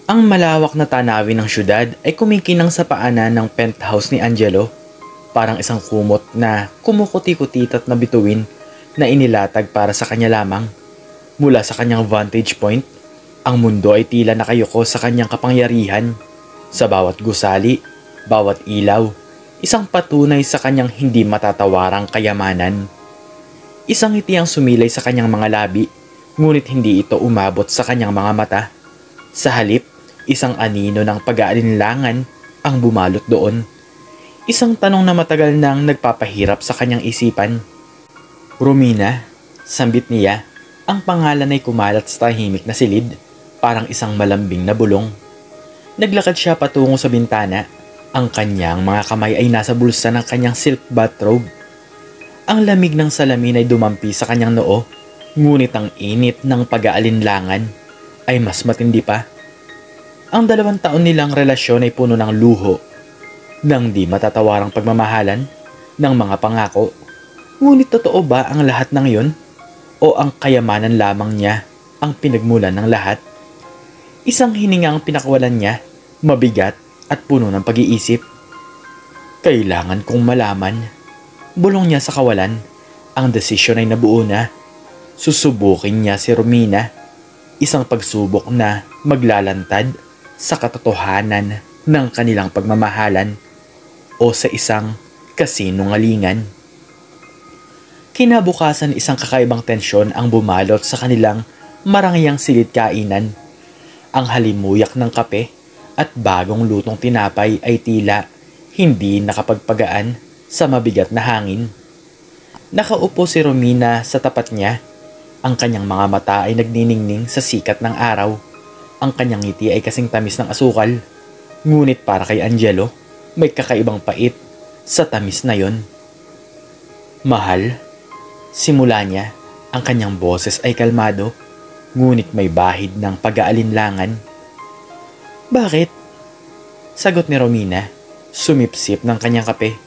Ang malawak na tanawin ng syudad ay kumikinang sa paanan ng penthouse ni Angelo, parang isang kumot na kumukuti-kutit at nabituin na inilatag para sa kanya lamang. Mula sa kanyang vantage point, ang mundo ay tila nakayuko sa kanyang kapangyarihan. Sa bawat gusali, bawat ilaw, isang patunay sa kanyang hindi matatawarang kayamanan. Isang ngiti ang sumilay sa kanyang mga labi, ngunit hindi ito umabot sa kanyang mga mata. Sa halip, isang anino ng pag-aalinlangan ang bumalot doon. Isang tanong na matagal nang nagpapahirap sa kanyang isipan. Romina, sambit niya. Ang pangalan ay kumalat sa tahimik na silid, parang isang malambing na bulong. Naglakad siya patungo sa bintana. Ang kanyang mga kamay ay nasa bulsa ng kanyang silk bathrobe. Ang lamig ng salamin ay dumampi sa kanyang noo, ngunit ang init ng pag-aalinlangan ay mas matindi pa. Ang 2 taon nilang relasyon ay puno ng luho, ng di matatawarang pagmamahalan, ng mga pangako. Ngunit totoo ba ang lahat ng yun? O ang kayamanan lamang niya ang pinagmulan ng lahat? Isang hininga ang pinakawalan niya, mabigat at puno ng pag-iisip. Kailangan kong malaman. Bulong niya sa kawalan. Ang desisyon ay nabuo na. Susubukin niya si Romina. Isang pagsubok na maglalantad sa katotohanan ng kanilang pagmamahalan o sa isang kasinungalingan. Kinabukasan, isang kakaibang tensyon ang bumalot sa kanilang marangyang silid kainan. Ang halimuyak ng kape at bagong lutong tinapay ay tila hindi nakapagpagaan sa mabigat na hangin. Nakaupo si Romina sa tapat niya. Ang kanyang mga mata ay nagniningning sa sikat ng araw. Ang kanyang ngiti ay kasing tamis ng asukal. Ngunit para kay Angelo, may kakaibang pait sa tamis na yon. Mahal, simula niya. Ang kanyang boses ay kalmado, ngunit may bahid ng pag-aalinlangan. Bakit? Sagot ni Romina, sumipsip ng kanyang kape.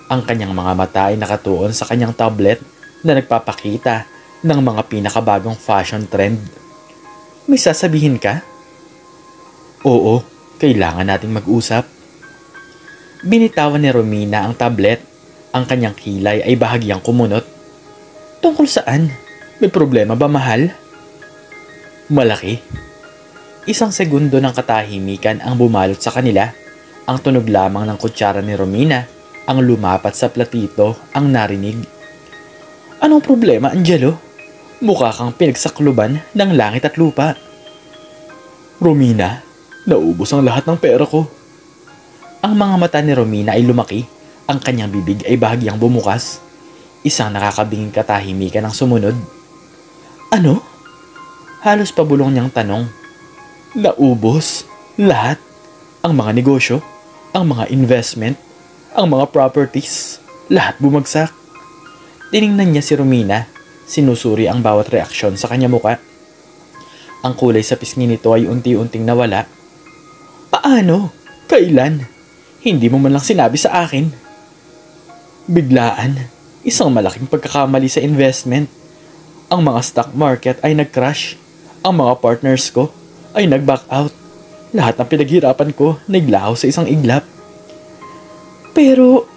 Ang kanyang mga mata ay nakatuon sa kanyang tablet na nagpapakita ng mga pinakabagong fashion trend. May sasabihin ka? Oo, kailangan nating mag-usap. Binitawan ni Romina ang tablet. Ang kanyang kilay ay bahagyang kumunot. Tungkol saan? May problema ba, mahal? Malaki. Isang segundo ng katahimikan ang bumalot sa kanila. Ang tunog lamang ng kutsara ni Romina ang lumapat sa platito ang narinig. Anong problema, Angelo? Mukha kang pinagsakluban ng langit at lupa. Romina, naubos ang lahat ng pera ko. Ang mga mata ni Romina ay lumaki. Ang kanyang bibig ay bahagyang bumukas. Isang nakakabinging katahimikan ang sumunod. Ano? Halos pabulong niyang tanong. Naubos? Lahat? Ang mga negosyo? Ang mga investment? Ang mga properties? Lahat bumagsak. Tiningnan niya si Romina. Sinusuri ang bawat reaksyon sa kanya muka. Ang kulay sa pisngi nito ay unti-unting nawala. Paano? Kailan? Hindi mo man lang sinabi sa akin. Biglaan. Isang malaking pagkakamali sa investment. Ang mga stock market ay nag-crash. Ang mga partners ko ay nag-back out. Lahat ng pinaghirapan ko naglaho sa isang iglap. Pero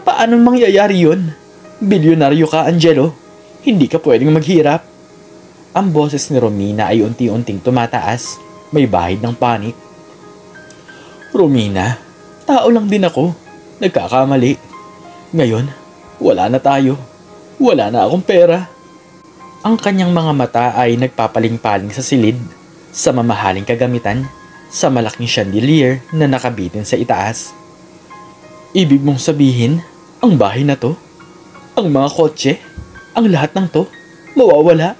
paano mangyayari yun? Bilyonaryo ka, Angelo. Hindi ka pwedeng maghirap. Ang boses ni Romina ay unti-unting tumataas. May bahid ng panik. Romina, tao lang din ako. Nagkakamali. Ngayon, wala na tayo. Wala na akong pera. Ang kanyang mga mata ay nagpapaling-paling sa silid, sa mamahaling kagamitan, sa malaking chandelier na nakabitin sa itaas. Ibig mong sabihin, ang bahay na to, ang mga kotse, ang lahat ng to, mawawala?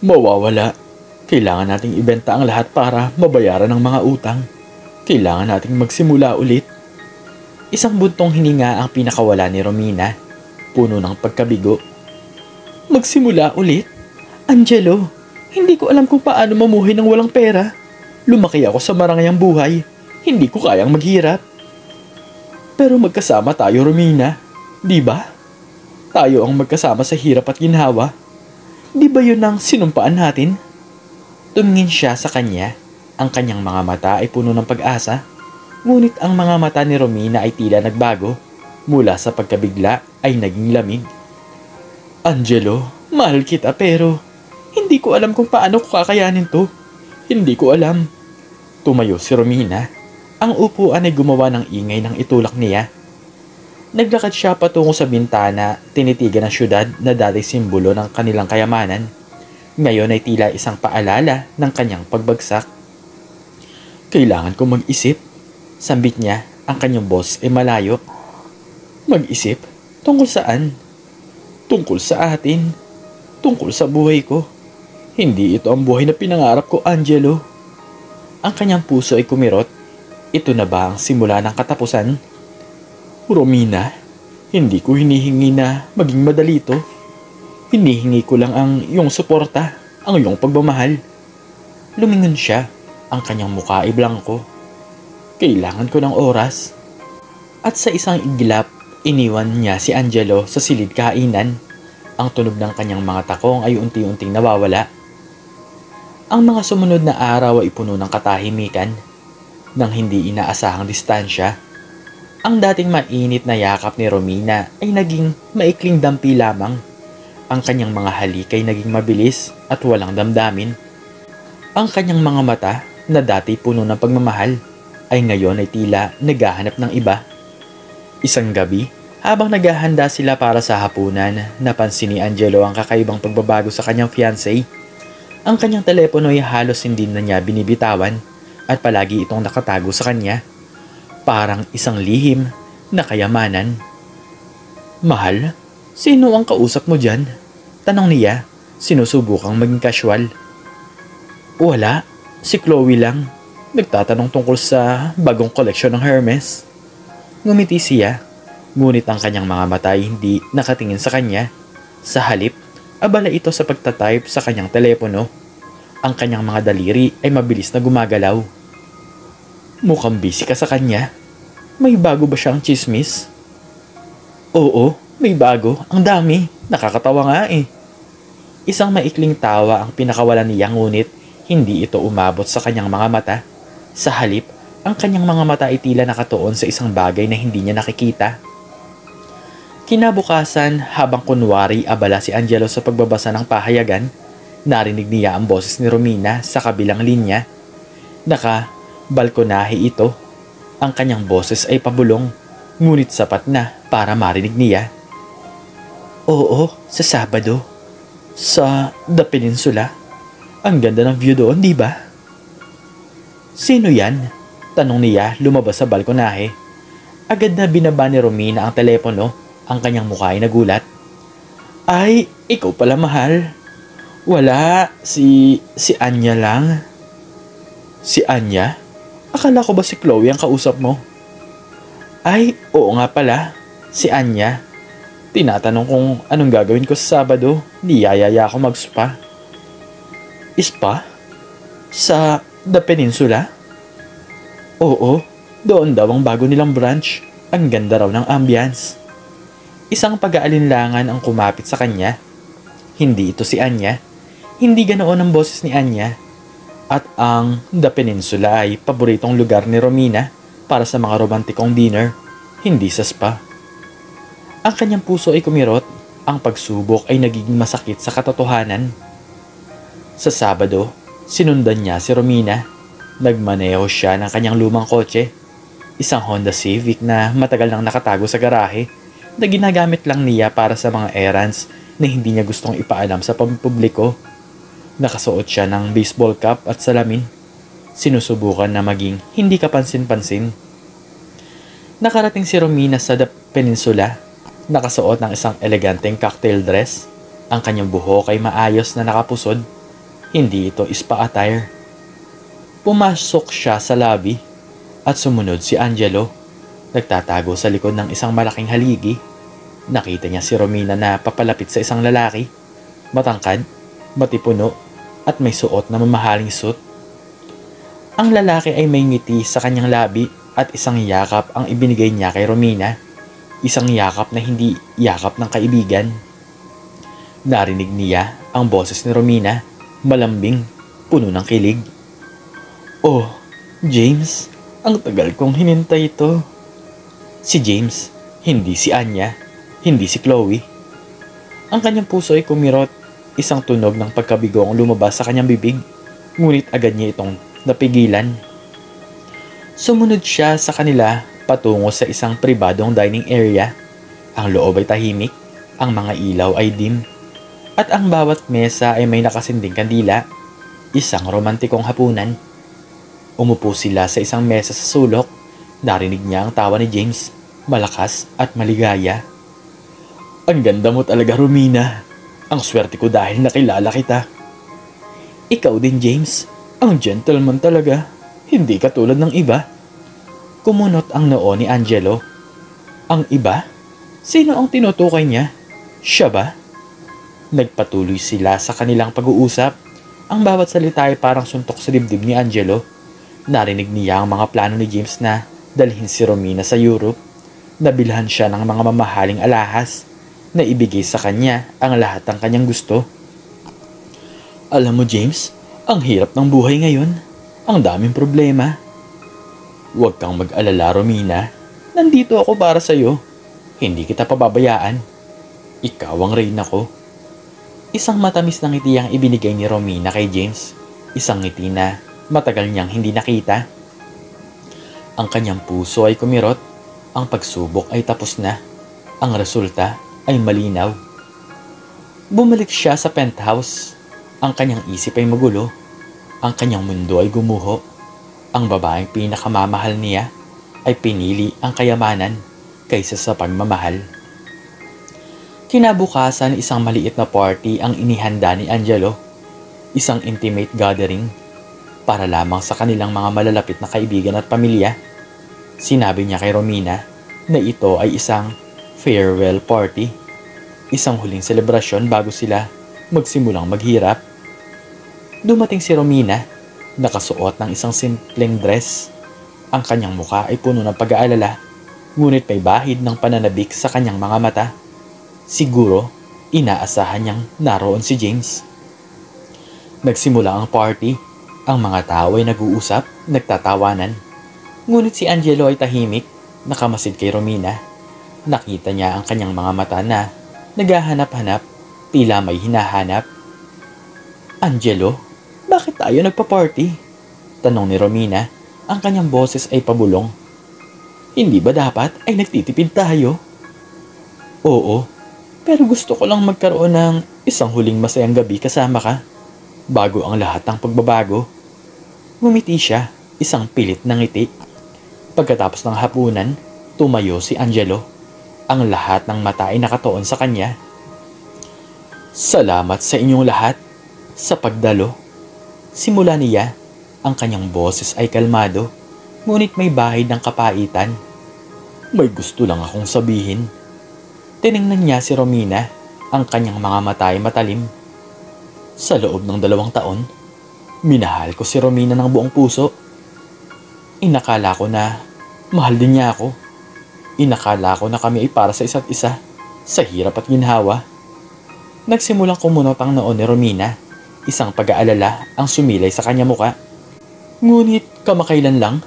Mawawala. Kailangan nating ibenta ang lahat para mabayaran ang mga utang. Kailangan nating magsimula ulit. Isang buntong hininga ang pinakawala ni Romina, puno ng pagkabigo. Magsimula ulit? Angelo, hindi ko alam kung paano mamuhay ng walang pera. Lumaki ako sa marangayang buhay. Hindi ko kayang maghirap. Pero magkasama tayo, Romina. Di ba? Tayo ang magkasama sa hirap at ginhawa. Di ba yun ang sinumpaan natin? Tumingin siya sa kanya. Ang kanyang mga mata ay puno ng pag-asa, ngunit ang mga mata ni Romina ay tila nagbago. Mula sa pagkabigla ay naging lamig. Angelo, mahal kita pero hindi ko alam kung paano ko kakayanin to. Hindi ko alam. Tumayo si Romina. Ang upuan ay gumawa ng ingay ng itulak niya. Naglakad siya patungo sa bintana, tinitigan ang syudad na dati simbolo ng kanilang kayamanan. Ngayon ay tila isang paalala ng kanyang pagbagsak. Kailangan ko mag-isip. Sambit niya, ang kanyang boss ay malayo. Mag-isip? Tungkol saan? Tungkol sa atin. Tungkol sa buhay ko. Hindi ito ang buhay na pinangarap ko, Angelo. Ang kanyang puso ay kumirot. Ito na ba ang simula ng katapusan? Romina, hindi ko hinihingi na maging madali ito. Hinihingi ko lang ang iyong suporta, ang iyong pagmamahal. Lumingon siya, ang kanyang mukha ay blanko. Kailangan ko ng oras. At sa isang iglap, iniwan niya si Angelo sa silid kainan. Ang tunog ng kanyang mga takong ay unti-unting nawawala. Ang mga sumunod na araw ay puno ng katahimikan. Nang hindi inaasahang distansya, ang dating mainit na yakap ni Romina ay naging maikling dampi lamang. Ang kanyang mga halik ay naging mabilis at walang damdamin. Ang kanyang mga mata na dati puno ng pagmamahal ay ngayon ay tila naghahanap ng iba. Isang gabi, habang naghahanda sila para sa hapunan, napansin ni Angelo ang kakaibang pagbabago sa kanyang fiancé. Ang kanyang telepono ay halos hindi na niya binibitawan at palagi itong nakatago sa kanya. Parang isang lihim na kayamanan. Mahal, sino ang kausap mo dyan? Tanong niya, sinusubukang maging casual. Wala, si Chloe lang. Nagtatanong tungkol sa bagong koleksyon ng Hermes. Ngumiti siya, ngunit ang kanyang mga mata ay hindi nakatingin sa kanya. Sa halip, abala ito sa pagtatype sa kanyang telepono. Ang kanyang mga daliri ay mabilis na gumagalaw. Mukhang busy ka sa kanya. May bago ba siyang chismis? Oo, may bago. Ang dami. Nakakatawa nga eh. Isang maikling tawa ang pinakawalan niya, ngunit hindi ito umabot sa kanyang mga mata. Sa halip, ang kanyang mga mata ay tila nakatuon sa isang bagay na hindi niya nakikita. Kinabukasan, habang kunwari abala si Angelo sa pagbabasa ng pahayagan, narinig niya ang boses ni Romina sa kabilang linya. Naka-balkonahe ito. Ang kanyang boses ay pabulong, ngunit sapat na para marinig niya. Oo, sa Sabado. Sa The Peninsula. Ang ganda ng view doon, di ba? Sino yan? Tanong niya lumabas sa balkonahe. Agad na binaba ni Romina ang telepono. Ang kanyang mukha ay nagulat. Ay, ikaw pala, mahal. Wala, si Anya lang. Si Anya? Akala ko ba si Chloe ang kausap mo? Ay, oo nga pala. Si Anya. Tinatanong kung anong gagawin ko sa Sabado. Niyayaya ako mag-spa. Spa? Sa The Peninsula? Oo, doon daw ang bago nilang branch. Ang ganda raw ng ambience. Isang pag-aalinlangan ang kumapit sa kanya. Hindi ito si Anya. Hindi ganoon ang boses ni Anya. At ang The Peninsula ay paboritong lugar ni Romina para sa mga romantikong dinner, hindi sa spa. Ang kanyang puso ay kumirot. Ang pagsubok ay nagiging masakit sa katotohanan. Sa Sabado, sinundan niya si Romina. Nagmaneho siya ng kanyang lumang kotse. Isang Honda Civic na matagal nang nakatago sa garahe na ginagamit lang niya para sa mga errands na hindi niya gustong ipaalam sa pampubliko. Nakasuot siya ng baseball cap at salamin. Sinusubukan na maging hindi kapansin-pansin. Nakarating si Romina sa The Peninsula. Nakasuot ng isang eleganteng cocktail dress. Ang kanyang buhok ay maayos na nakapusod. Hindi ito spa attire. Pumasok siya sa lobby at sumunod si Angelo. Nagtatago sa likod ng isang malaking haligi. Nakita niya si Romina na papalapit sa isang lalaki. Matangkad, matipuno, at may suot na mamahaling suit. Ang lalaki ay may ngiti sa kanyang labi at isang yakap ang ibinigay niya kay Romina. Isang yakap na hindi yakap ng kaibigan. Narinig niya ang boses ni Romina, malambing, puno ng kilig. Oh, James, ang tagal kong hinintay ito. Si James, hindi si Anya, hindi si Chloe. Ang kanyang puso ay kumirot, isang tunog ng pagkabigo ang lumabas sa kanyang bibig, ngunit agad niya itong napigilan. Sumunod siya sa kanila patungo sa isang pribadong dining area. Ang loob ay tahimik, ang mga ilaw ay dim, at ang bawat mesa ay may nakasinding kandila. Isang romantikong hapunan. Umupo sila sa isang mesa sa sulok. Narinig niya ang tawa ni James, malakas at maligaya. Ang ganda mo talaga, Romina. Ang swerte ko dahil nakilala kita. Ikaw din, James. Ang gentleman talaga. Hindi katulad ng iba. Kumunot ang noo ni Angelo. Ang iba? Sino ang tinutukoy niya? Siya ba? Nagpatuloy sila sa kanilang pag-uusap. Ang bawat salita ay parang suntok sa dibdib ni Angelo. Narinig niya ang mga plano ni James na dalhin si Romina sa Europe. Nabilhan siya ng mga mamahaling alahas na ibigay sa kanya ang lahat ng kanyang gusto. Alam mo, James, ang hirap ng buhay ngayon. Ang daming problema. Huwag kang mag-alala, Romina. Nandito ako para sa'yo. Hindi kita pababayaan. Ikaw ang reyna ko. Isang matamis na ngiti ang ibinigay ni Romina kay James. Isang ngiti na matagal niyang hindi nakita. Ang kanyang puso ay kumirot. Ang pagsubok ay tapos na. Ang resulta ay malinaw. Bumalik siya sa penthouse. Ang kanyang isip ay magulo. Ang kanyang mundo ay gumuho. Ang babaeng pinakamamahal niya ay pinili ang kayamanan kaysa sa pagmamahal. Kinabukasan, isang maliit na party ang inihanda ni Angelo. Isang intimate gathering para lamang sa kanilang mga malalapit na kaibigan at pamilya. Sinabi niya kay Romina na ito ay isang farewell party. Isang huling selebrasyon bago sila magsimulang maghirap. Dumating si Romina, nakasuot ng isang simpleng dress. Ang kanyang muka ay puno ng pag-aalala, ngunit may bahid ng pananabik sa kanyang mga mata. Siguro, inaasahan niyang naroon si James. Nagsimula ang party. Ang mga tao ay nag-uusap, nagtatawanan. Ngunit si Angelo ay tahimik, nakamasid kay Romina. Nakita niya ang kanyang mga mata na naghahanap-hanap, tila may hinahanap. Angelo, bakit tayo nagpa-party? Tanong ni Romina. Ang kanyang boses ay pabulong. Hindi ba dapat ay nagtitipid tayo? Oo, pero gusto ko lang magkaroon ng isang huling masayang gabi kasama ka, bago ang lahat ng pagbabago. Ngumiti siya, isang pilit na ngiti. Pagkatapos ng hapunan, tumayo si Angelo. Ang lahat ng mata ay nakatuon sa kanya. Salamat sa inyong lahat sa pagdalo. Simula niya, ang kanyang boses ay kalmado, ngunit may bahid ng kapaitan. May gusto lang akong sabihin. Tiningnan niya si Romina, ang kanyang mga mata ay matalim. Sa loob ng 2 taon, minahal ko si Romina ng buong puso. Inakala ko na mahal din niya ako. Inakala ko na kami ay para sa isa't isa, sa hirap at ginhawa. Nagsimulang kumunot ang noo ni Romina. Isang pag-aalala ang sumilay sa kanya muka. Ngunit kamakailan lang,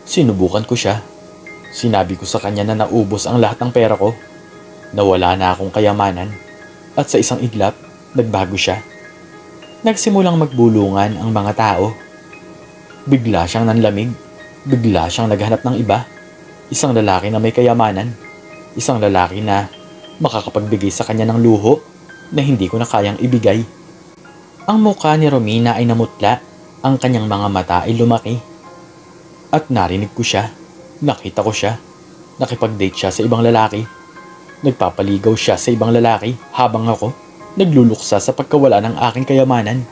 sinubukan ko siya. Sinabi ko sa kanya na naubos ang lahat ng pera ko. Nawala na akong kayamanan. At sa isang iglap, nagbago siya. Nagsimulang magbulungan ang mga tao. Bigla siyang nanlamig. Bigla siyang naghanap ng iba. Isang lalaki na may kayamanan. Isang lalaki na makakapagbigay sa kanya ng luho na hindi ko na kayang ibigay. Ang mukha ni Romina ay namutla. Ang kanyang mga mata ay lumaki. At narinig ko siya. Nakita ko siya. Nakipag-date siya sa ibang lalaki. Nagpapaligaw siya sa ibang lalaki habang ako nagluluksa sa pagkawala ng aking kayamanan.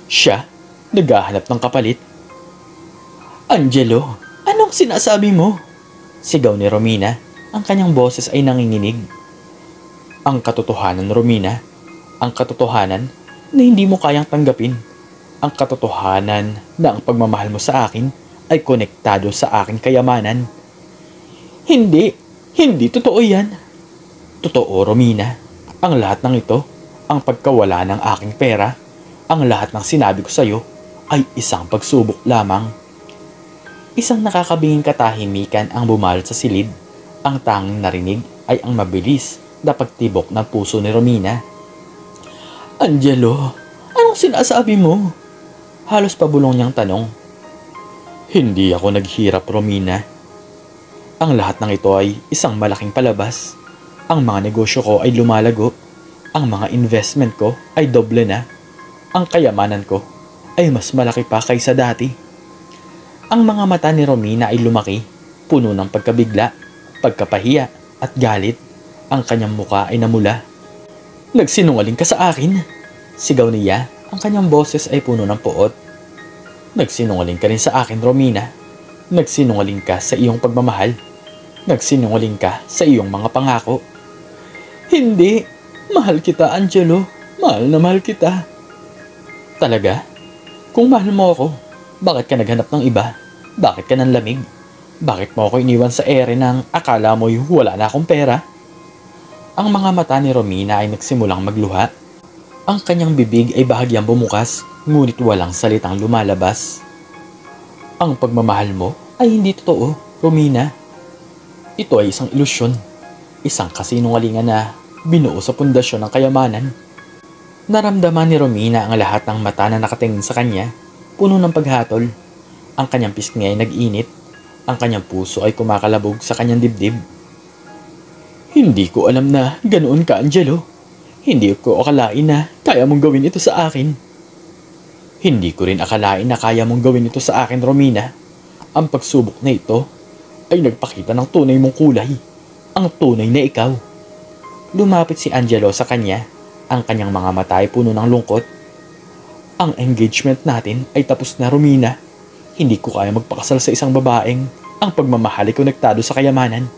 Siya, naghahanap ng kapalit. Angelo, anong sinasabi mo? Sigaw ni Romina. Ang kanyang boses ay nanginginig. Ang katotohanan, Romina. Ang katotohanan na hindi mo kayang tanggapin. Ang katotohanan na ang pagmamahal mo sa akin ay konektado sa aking kayamanan. Hindi totoo yan. Totoo, Romina. Ang lahat ng ito, ang pagkawala ng aking pera, ang lahat ng sinabi ko sa iyo ay isang pagsubok lamang. Isang nakakabinging katahimikan ang bumalot sa silid. Ang tanging narinig ay ang mabilis na pagtibok ng puso ni Romina. "Angelo, anong sinasabi mo?" Halos pabulong niyang tanong. "Hindi ako naghirap, Romina. Ang lahat ng ito ay isang malaking palabas. Ang mga negosyo ko ay lumalago. Ang mga investment ko ay doble na. Ang kayamanan ko ay mas malaki pa kaysa dati." Ang mga mata ni Romina ay lumaki, puno ng pagkabigla, pagkapahiya at galit. Ang kanyang muka ay namula. "Nagsinungaling ka sa akin!" Sigaw niya. Ang kanyang boses ay puno ng puot. "Nagsinungaling ka rin sa akin, Romina. Nagsinungaling ka sa iyong pagmamahal. Nagsinungaling ka sa iyong mga pangako." "Hindi! Mahal kita, Angelo. Mahal na mahal kita." "Talaga? Kung mahal mo ako, bakit ka naghanap ng iba? Bakit ka nanlamig? Bakit mo ako iniwan sa ere nang akala mo'y wala na akong pera?" Ang mga mata ni Romina ay nagsimulang magluha. Ang kanyang bibig ay bahagyang bumukas, ngunit walang salitang lumalabas. "Ang pagmamahal mo ay hindi totoo, Romina. Ito ay isang ilusyon. Isang kasinungalingan na binuo sa pundasyon ng kayamanan." Naramdaman ni Romina ang lahat ng mata na nakatingin sa kanya, puno ng paghatol. Ang kanyang pisngi ay nag-init. Ang kanyang puso ay kumakalabog sa kanyang dibdib. "Hindi ko alam na ganoon ka, Angelo. Hindi ko akalain na kaya mong gawin ito sa akin." "Hindi ko rin akalain na kaya mong gawin ito sa akin, Romina. Ang pagsubok na ito ay nagpakita ng tunay mong kulay. Ang tunay na ikaw." Lumapit si Angelo sa kanya. Ang kanyang mga mata ay puno ng lungkot. "Ang engagement natin ay tapos na, Romina. Hindi ko kaya magpakasal sa isang babaeng ang pagmamahal ay konektado sa kayamanan.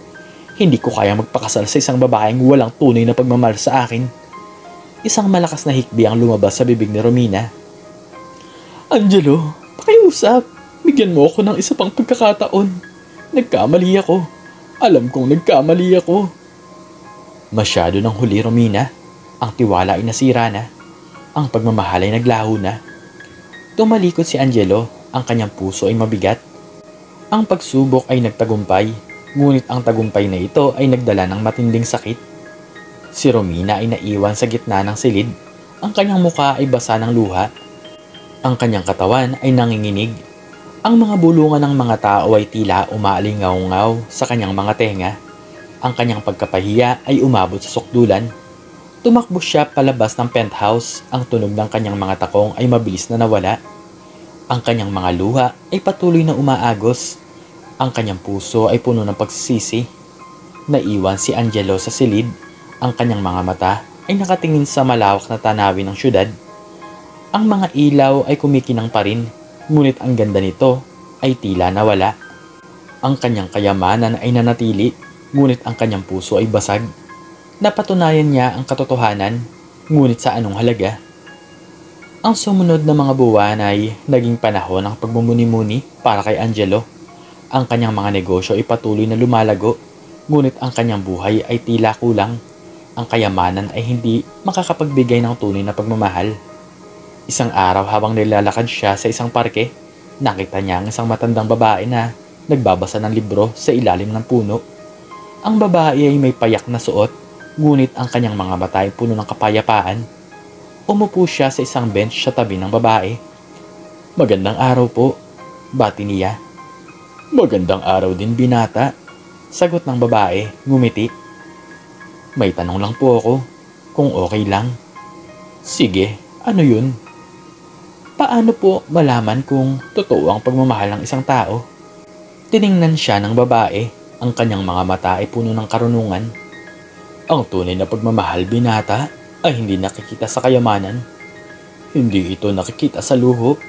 Hindi ko kaya magpakasal sa isang babaeng walang tunay na pagmamahal sa akin." Isang malakas na hikbi ang lumabas sa bibig ni Romina. "Angelo, pakiusap. Bigyan mo ako ng isa pang pagkakataon. Nagkamali ako. Alam kong nagkamali ako." Masyado nang huli, Romina. Ang tiwala ay nasira na. Ang pagmamahal ay naglaho na. Tumalikod si Angelo. Ang kanyang puso ay mabigat. Ang pagsubok ay nagtagumpay, ngunit ang tagumpay na ito ay nagdala ng matinding sakit. Si Romina ay naiwan sa gitna ng silid. Ang kanyang muka ay basa ng luha. Ang kanyang katawan ay nanginginig. Ang mga bulungan ng mga tao ay tila umaalingaw-ngaw sa kanyang mga tenga. Ang kanyang pagkapahiya ay umabot sa sukdulan. Tumakbo siya palabas ng penthouse. Ang tunog ng kanyang mga takong ay mabilis na nawala. Ang kanyang mga luha ay patuloy na umaagos. Ang kanyang puso ay puno ng pagsisisi. Naiwan si Angelo sa silid. Ang kanyang mga mata ay nakatingin sa malawak na tanawin ng syudad. Ang mga ilaw ay kumikinang pa rin, ngunit ang ganda nito ay tila nawala. Ang kanyang kayamanan ay nanatili, ngunit ang kanyang puso ay basag. Napatunayan niya ang katotohanan, ngunit sa anong halaga? Ang sumunod na mga buwan ay naging panahon ng pagmumuni-muni para kay Angelo. Ang kanyang mga negosyo ay patuloy na lumalago, ngunit ang kanyang buhay ay tila kulang. Ang kayamanan ay hindi makakapagbigay ng tunay na pagmamahal. Isang araw habang nilalakad siya sa isang parke, nakita niya ang isang matandang babae na nagbabasa ng libro sa ilalim ng puno. Ang babae ay may payak na suot, ngunit ang kanyang mga mata ay puno ng kapayapaan. Umupo siya sa isang bench sa tabi ng babae. "Magandang araw po," bati niya. "Magandang araw din, binata," sagot ng babae, ngumiti. "May tanong lang po ako, kung okay lang." "Sige, ano yun?" "Paano po malaman kung totoo ang pagmamahal ng isang tao?" Tiningnan siya ng babae. Ang kanyang mga mata ay puno ng karunungan. "Ang tunay na pagmamahal, binata, ay hindi nakikita sa kayamanan. Hindi ito nakikita sa luho.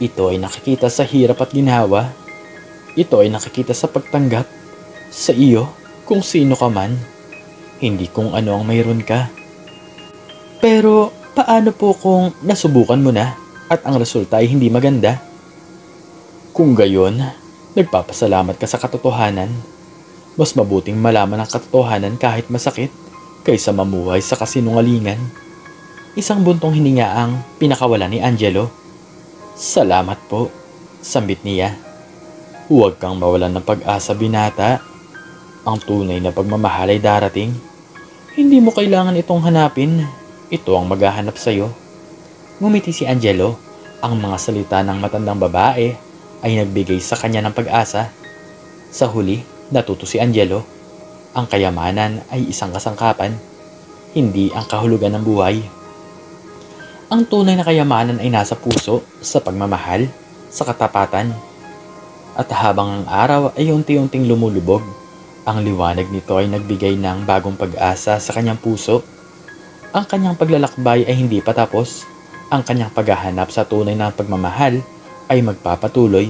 Ito ay nakikita sa hirap at ginhawa. Ito ay nakikita sa pagtanggap sa iyo kung sino ka man, hindi kung ano ang mayroon ka." "Pero paano po kung nasubukan mo na at ang resulta ay hindi maganda?" "Kung gayon, nagpapasalamat ka sa katotohanan. Mas mabuting malaman ang katotohanan kahit masakit kaysa mamuhay sa kasinungalingan." Isang buntong hininga ang pinakawalan ni Angelo. "Salamat po," sambit niya. Huwag kang mawalan ng pag-asa, binata. Ang tunay na pagmamahal ay darating. Hindi mo kailangan itong hanapin. Ito ang maghahanap sa'yo. Ngumiti si Angelo. Ang mga salita ng matandang babae ay nagbigay sa kanya ng pag-asa. Sa huli, natuto si Angelo. Ang kayamanan ay isang kasangkapan, hindi ang kahulugan ng buhay. Ang tunay na kayamanan ay nasa puso, sa pagmamahal, sa katapatan. At habang ang araw ay unti-unting lumulubog, ang liwanag nito ay nagbigay ng bagong pag-asa sa kanyang puso. Ang kanyang paglalakbay ay hindi patapos. Ang kanyang paghahanap sa tunay na pagmamahal ay magpapatuloy.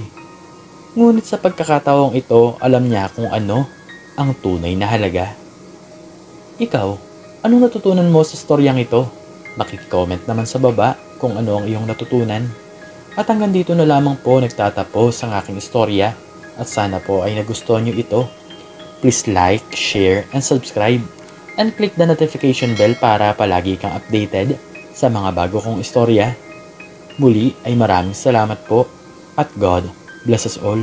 Ngunit sa pagkakataong ito, alam niya kung ano ang tunay na halaga. Ikaw, anong natutunan mo sa storyang ito? Makicomment naman sa baba kung ano ang iyong natutunan. At hanggang dito na lamang po nagtatapos ang aking istorya at sana po ay nagustuhan niyo ito. Please like, share, and subscribe and click the notification bell para palagi kang updated sa mga bago kong istorya. Muli ay maraming salamat po at God bless us all.